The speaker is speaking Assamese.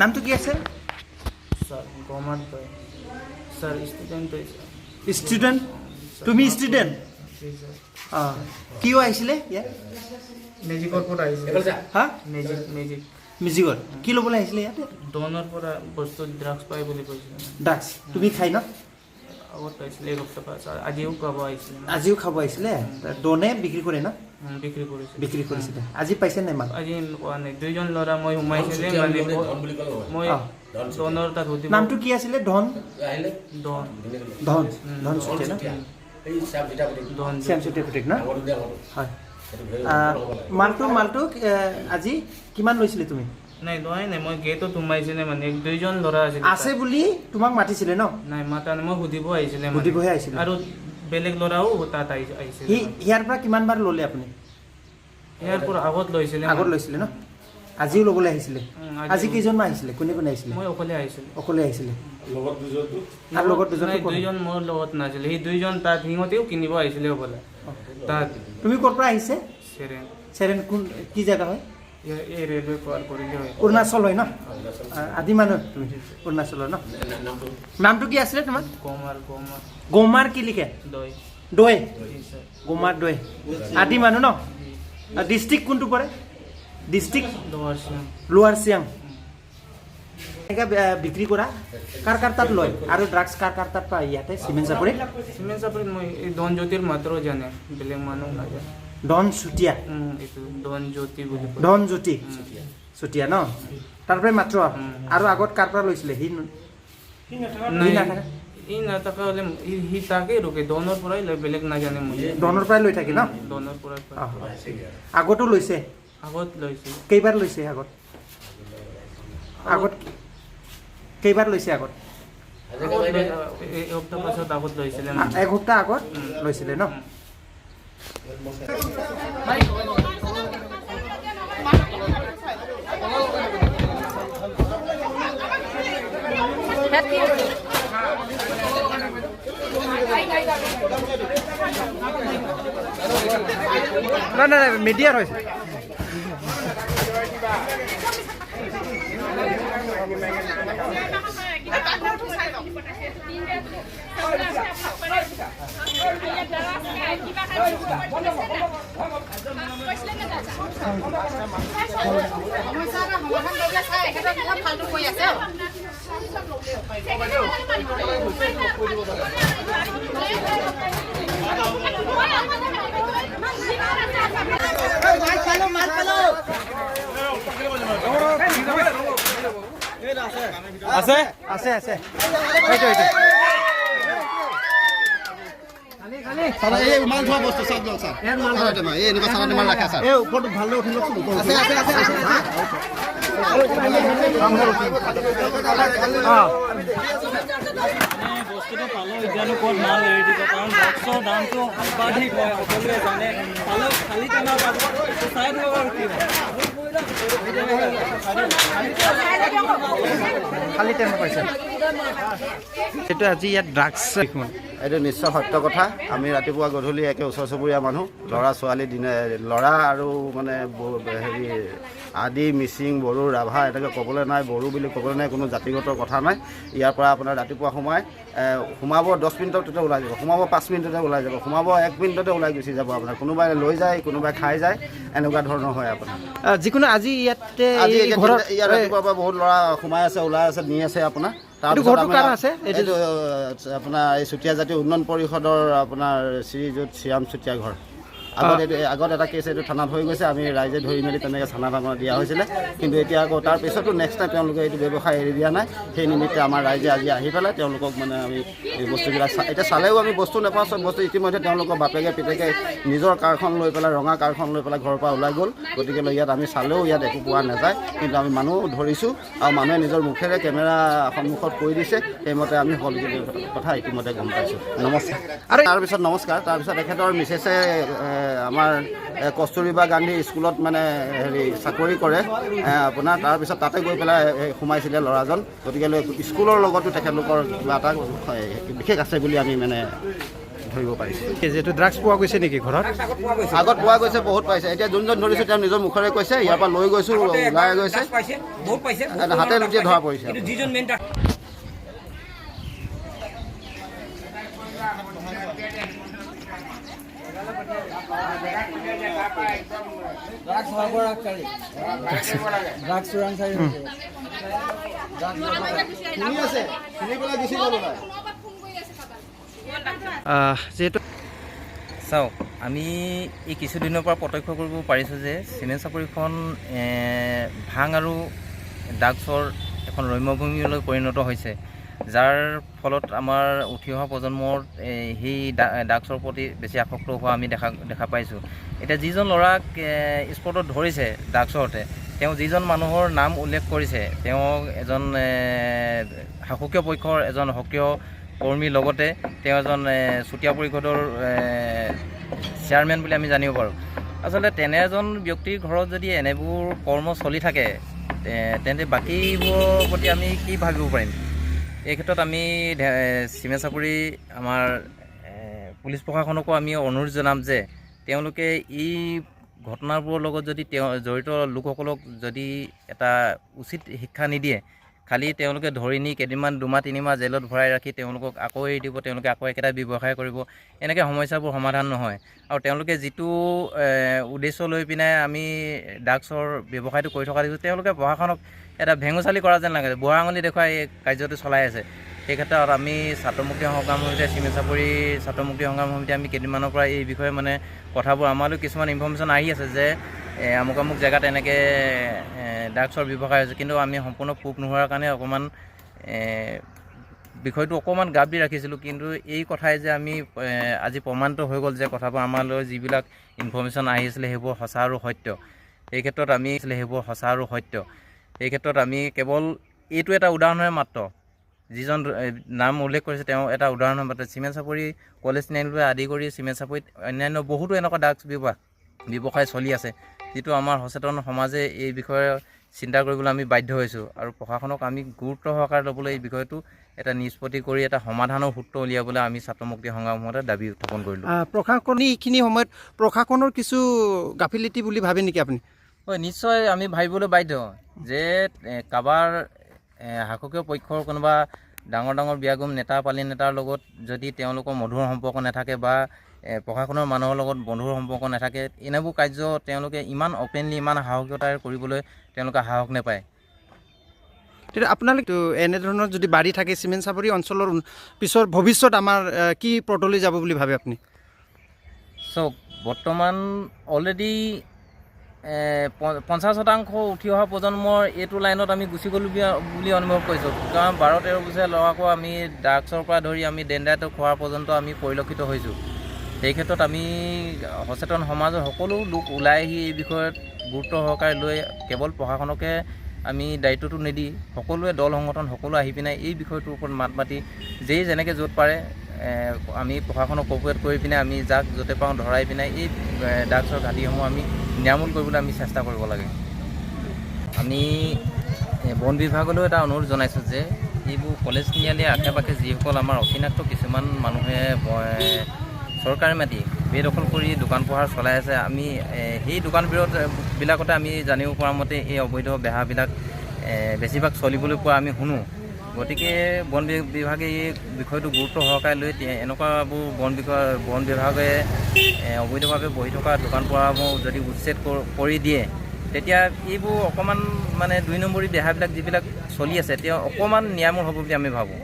নামটো কি আছে স্যাৰ গমাৰ তো স্যাৰ স্টুডেন্ট ষ্টুডেণ্ট তুমি ষ্টুডেণ্ট অঁ কিয় আহিছিলে ইয়াত মেজিকৰ পৰা আহিছে হা মেজিক মিউজিকত কি ল'বলৈ আহিছিলে ইয়াতে ডনৰ পৰা বস্তু ড্ৰাগছ পাই বুলি কৈছিলে ড্ৰাগছ তুমি খাই ন আগত পাইছিলে এসপ্তাহ পাছ আজিও খাব আহিছিলে আজিও খাব আহিছিলে ডনে বিক্ৰী কৰে ন বিক্ৰী কৰিছে কৰিছিলে আজি পাইছে নাই মানুহ আজি কোৱা নাই দুইজন ল'ৰা মই সোমাইছিলে মানে মই ডনৰ তাত সুধিব নামটো কি আছিলে ধন ডন ধন ধন চুতীয়া ন ডন শ্যাম চুতীয়া পুতেক ন হয় মালটো আজি কিমান লৈছিলে তুমি নাই লোৱাই নাই মই গেটত সোমাইছিলে মানে দুইজন ল'ৰা আছে বুলি তোমাক মাতিছিলে ন নাই মাতা নাই মই সুধিব আহিছিলে সুধিবহে আহিছিলে আৰু বেলেগ ল'ৰাও তাত আহিছিলে ইয়াৰ পৰা কিমান বাৰ ল'লে আপুনি ইয়াৰ পৰা আগত লৈছিলে ন আজিও ল'বলৈ আহিছিলে আজি কেইজনমান আহিছিলে কোনে আহিছিলে মই অকলে আহিছিলে লগত দুজন মোৰ লগত নাছিলে সেই দুইজন তাত সিহঁতেও কিনিব আহিছিলে অকলে তাত তুমি ক'ৰ পৰা আহিছে চেৰেন কোন কি জেগা হয় এই ৰেলৱে পাৰ কৰিলে হয় অৰুণাচল হয় ন আদি মানুহ তুমি অৰুণাচলৰ ন নামটো কি আছিলে তোমাৰ গমাৰ কি লিখে দৈ গমাৰ দৈ আদি মানুহ ন ডিষ্ট্ৰিক্ট কোনটো পৰে ডিষ্ট্ৰিক্ট লোৱাৰ চিয়াং এনেকৈ বিক্ৰী কৰা কাৰ তাত লয় আৰু ড্ৰাগছ কাৰ তাত পায় ইয়াতে চিমেণ্ট চাপৰিত মই এই ডন জ্যোতিৰ মাত্ৰ জানে বেলেগ মানুহ নাজানে ডন চুতীয়া ডন জ্যোতি চুতীয়া ন তাৰ পৰাই মাত্ৰ আৰু আগত কাৰ পৰা লৈছিলে সি নাথাকা হ'লে সি তাকে ৰোকে ডনৰ পৰাই লয় বেলেগ নাজানে মই ডনৰ পৰাই লৈ থাকে ন ডনৰ পৰাই আগতো লৈছে কেইবাৰ লৈছে আগত কেইবাৰ লৈছে আগত এসপ্তাহ পাছত আগত লৈছিলে এসপ্তাহ আগত লৈছিলে ন নাই মিডিয়াৰ হৈছে আছে আছে আছে এইটো মাল থোৱা বস্তু চব লওক ছাৰ এই এনেকুৱা চালানি মাল ৰাখে ছাৰ এই ওপৰটো ভালদৰে উঠি লওকচোন বস্তুটো পালোঁ এতিয়ানো ক'ত মাল এৰি দিব কাৰণ ড্ৰাগছৰ দামটো সৰ্বাধিক হয় সকলোৱে জানে পালোঁ খালী টেমা পাব চাই দিব বাৰু কি খালী টেমা পাইছে সেইটো আজি ইয়াত ড্ৰাগছ এইটো নিশ্চয় সত্য কথা আমি ৰাতিপুৱা গধূলি একে ওচৰ চুবুৰীয়া মানুহ ল'ৰা ছোৱালী ল'ৰা আৰু মানে হেৰি আদি মিচিং বড়ো ৰাভা এনেকৈ ক'বলৈ নাই বড়ো বুলি ক'বলৈ নাই কোনো জাতিগত কথা নাই ইয়াৰ পৰা আপোনাৰ ৰাতিপুৱা সোমাব 10 মিনিটতে ওলাই যাব সোমাব 5 মিনিটতে ওলাই যাব সোমাব 1 মিনিটতে ওলাই গুচি যাব আপোনাৰ কোনোবাই লৈ যায় কোনোবাই খাই যায় এনেকুৱা ধৰণৰ হয় আপোনাৰ যিকোনো আজি ইয়াতে ইয়াত ৰাতিপুৱাৰ পৰা বহুত ল'ৰা সোমাই আছে ওলাই আছে নি আছে আপোনাৰ তাৰপিছত আপোনাৰ এই চুতীয়া জাতি উন্নয়ন পৰিষদৰ আপোনাৰ শ্ৰীযুত শ্যাম চুতীয়া ঘৰ আগত এটা কেছ এইটো থানাত হৈ গৈছে আমি ৰাইজে ধৰি মেলি তেনেকৈ থানাত আমাৰ দিয়া হৈছিলে কিন্তু এতিয়া আকৌ তাৰপিছতো নেক্সট টাইম তেওঁলোকে এইটো ব্যৱসায় এৰি দিয়া নাই সেই নিমিত্তে আমাৰ ৰাইজে আজি আহি পেলাই তেওঁলোকক মানে আমি এই বস্তুবিলাক এতিয়া চালেও আমি বস্তু নাপাওঁ চব বস্তু ইতিমধ্যে তেওঁলোকৰ বাপেকে পিতেকে নিজৰ কাৰখন লৈ পেলাই ৰঙা কাৰখন লৈ পেলাই ঘৰৰ পৰা ওলাই গ'ল গতিকে ইয়াত আমি চালেও ইয়াত একো পোৱা নাযায় কিন্তু আমি মানুহ ধৰিছোঁ আৰু মানুহে নিজৰ মুখেৰে কেমেৰা সন্মুখত কৈ দিছে সেইমতে আমি সকলো কথা ইতিমধ্যে গম পাইছোঁ নমস্কাৰ আৰু তাৰপিছত তেখেতৰ মিছেছে আমাৰ কস্তুৰবা গান্ধী স্কুলত মানে হেৰি চাকৰি কৰে আপোনাৰ তাৰপিছত তাতে গৈ পেলাই সোমাইছিলে ল'ৰাজন গতিকে স্কুলৰ লগতো তেখেতলোকৰ কিবা এটা বিশেষ আছে বুলি আমি মানে ধৰিব পাৰিছোঁ। যিহেতু ড্ৰাগছ পোৱা গৈছে নেকি ঘৰত? আগত পোৱা গৈছে, বহুত পাইছে। এতিয়া যোনজন ধৰিছোঁ তেওঁ নিজৰ মুখেৰে কৈছে ইয়াৰ পৰা লৈ গৈছোঁ, ওলাই গৈছে, হাতে লুটিয়ে ধৰা পৰিছে। যিহেতু চাওক, আমি এই কিছুদিনৰ পৰা প্ৰত্যক্ষ কৰিব পাৰিছোঁ যে চিমেণ্ট চাপৰিখন ভাং আৰু ড্ৰাগছৰ এখন ৰম্যভূমিলৈ পৰিণত হৈছে, যাৰ ফলত আমাৰ উঠি অহা প্ৰজন্মৰ সেই ড্ৰাগছৰ প্ৰতি বেছি আসক্ত হোৱা আমি দেখা পাইছোঁ। এতিয়া যিজন ল'ৰাক স্পটত ধৰিছে ড্ৰাগছতে, তেওঁ যিজন মানুহৰ নাম উল্লেখ কৰিছে, তেওঁ এজন শাসকীয় পক্ষৰ এজন সক্ৰিয় কৰ্মীৰ লগতে তেওঁ এজন চুতীয়া পৰিষদৰ চেয়াৰমেন বুলি আমি জানিব পাৰোঁ। আচলতে তেনে এজন ব্যক্তিৰ ঘৰত যদি এনেবোৰ কৰ্ম চলি থাকে, তেন্তে বাকীবোৰৰ প্ৰতি আমি কি ভাবিব পাৰিম? এই ক্ষেত্ৰত আমি চিমেণ্ট চাপৰি আমাৰ পুলিচ প্ৰশাসনকো আমি অনুৰোধ জনাম যে তেওঁলোকে এই ঘটনাবোৰৰ লগত যদি জড়িত লোকসকলক যদি এটা উচিত শিক্ষা নিদিয়ে, খালি তেওঁলোকে ধৰি নি কেইদিনমান 2-3 মাহ জেলত ভৰাই ৰাখি তেওঁলোকক আকৌ এৰি দিব, তেওঁলোকে আকৌ একেটা ব্যৱসায় কৰিব, এনেকৈ সমস্যাবোৰ সমাধান নহয়। আৰু তেওঁলোকে যিটো উদ্দেশ্য লৈ পিনে আমি ড্ৰাগছৰ ব্যৱসায়টো কৰি থকা দেখিছোঁ, তেওঁলোকে প্ৰশাসনক এটা ভেঙুচালি কৰা যেন লাগে, বুঢ়া আঙুলি দেখুৱাই এই কাৰ্যটো চলাই আছে। সেই ক্ষেত্ৰত আমি ছাত্ৰমুক্তি সংগ্ৰাম সমিতিয়ে, চিমেণ্ট চাপৰি ছাত্ৰমুক্তি সংগ্ৰাম সমিতিয়ে আমি কেইদিনমানৰ পৰা এই বিষয়ে মানে কথাবোৰ আমালৈ কিছুমান ইনফৰ্মেশ্যন আহি আছে যে আমুক আমুক জেগাত এনেকৈ ড্ৰাগছৰ ব্যৱসায় হৈছে, কিন্তু আমি সম্পূৰ্ণ প্ৰুফ নোহোৱাৰ কাৰণে অকণমান বিষয়টো অকণমান গাপ দি ৰাখিছিলোঁ। কিন্তু এই কথাই যে আমি আজি প্ৰমাণিত হৈ গ'ল যে কথাবোৰ আমালৈ যিবিলাক ইনফৰ্মেশ্যন আহিছিলে সেইবোৰ সঁচা আৰু সত্য। এই ক্ষেত্ৰত আমি কেৱল এইটো এটা উদাহৰণহে মাত্ৰ, যিজন নাম উল্লেখ কৰিছে তেওঁ এটা উদাহৰণ মাত্ৰ। চিমেণ্ট চাপৰি কলেজ ন্যায়ালয়ে আদি কৰি চিমেণ্ট চাপৰিত অন্যান্য বহুতো এনেকুৱা ড্ৰাগছ ব্যৱসায় চলি আছে, যিটো আমাৰ সচেতন সমাজে এই বিষয়ে চিন্তা কৰিবলৈ আমি বাধ্য হৈছোঁ। আৰু প্ৰশাসনক আমি গুৰুত্ব সহকাৰে ল'বলৈ এই বিষয়টো এটা নিষ্পত্তি কৰি এটা সমাধানৰ সূত্ৰ উলিয়াবলৈ আমি ছাত্ৰমুক্তি সংগ্ৰামতে দাবী উত্থাপন কৰিলোঁ। প্ৰশাসনে এইখিনি সময়ত প্ৰশাসনৰ কিছু গাফিলতি বুলি ভাবে নেকি আপুনি? হয়, নিশ্চয় আমি ভাবিবলৈ বাধ্য যে কাৰোবাৰ শাসকীয় পক্ষৰ কোনোবা ডাঙৰ বিয়াগুম নেতা পালি নেতাৰ লগত যদি তেওঁলোকৰ মধুৰ সম্পৰ্ক নাথাকে বা প্ৰশাসনৰ মানুহৰ লগত বন্ধুৰ সম্পৰ্ক নাথাকে, এনেবোৰ কাৰ্য তেওঁলোকে ইমান অপেনলি ইমান সাহসীকতাৰে কৰিবলৈ তেওঁলোকে সাহস নাপায়। তেতিয়া আপোনালোকে এনেধৰণৰ যদি বাঢ়ি থাকে চিমেণ্ট চাপৰি অঞ্চলৰ পিছৰ ভৱিষ্যত আমাৰ কি পথলৈ যাব বুলি ভাবে আপুনি? চাওক, বৰ্তমান অলৰেডি 50% উঠি অহা প্ৰজন্মৰ এইটো লাইনত আমি গুচি গ'লোঁ বুলি অনুভৱ কৰিছোঁ। কাৰণ 12-13 বছৰীয়া ল'ৰাকো আমি ড্ৰাগছৰ পৰা ধৰি আমি ডেণ্ডাইটো খোৱাৰ পৰ্যন্ত আমি পৰিলক্ষিত হৈছোঁ। সেই ক্ষেত্ৰত আমি সচেতন সমাজৰ সকলো লোক ওলাই আহি এই বিষয়ত গুৰুত্ব সহকাৰে লৈ কেৱল প্ৰশাসনকে আমি দায়িত্বটো নিদি সকলোৱে দল সংগঠন সকলো আহি পিনে এই বিষয়টোৰ ওপৰত মাত মাতি যেনেকৈ য'ত পাৰে আমি প্ৰশাসনক কোঅপাৰেট কৰি পিনে আমি যাক য'তে পাওঁ ধৰাই পিনে এই ড্ৰাগছৰ ঘাটিসমূহ আমি নিৰ্মূল কৰিবলৈ আমি চেষ্টা কৰিব লাগে। আমি বন বিভাগলৈও এটা অনুৰোধ জনাইছোঁ যে এইবোৰ কলেজ তিনিআলিৰ আশে পাশে যিসকল আমাৰ অচিনাক্ত কিছুমান মানুহে চৰকাৰী মাটি বেদখল কৰি দোকান পোহাৰ চলাই আছে, আমি সেই দোকানবিলাকতে আমি জানিব পৰা মতে এই অবৈধ বেহাবিলাক বেছিভাগ চলিবলৈ পোৱা আমি শুনো। গতিকে বন বিভাগে এই বিষয়টো গুৰুত্ব সহকাৰে লৈ এনেকুৱাবোৰ বন বিভাগে অবৈধভাৱে বহি থকা দোকান পোহাৰবোৰ যদি উচ্ছেদ কৰি দিয়ে, তেতিয়া এইবোৰ অকণমান মানে 2 নম্বৰী বেহাবিলাক যিবিলাক চলি আছে তেওঁ অকণমান নিৰামূল হ'ব বুলি আমি ভাবোঁ।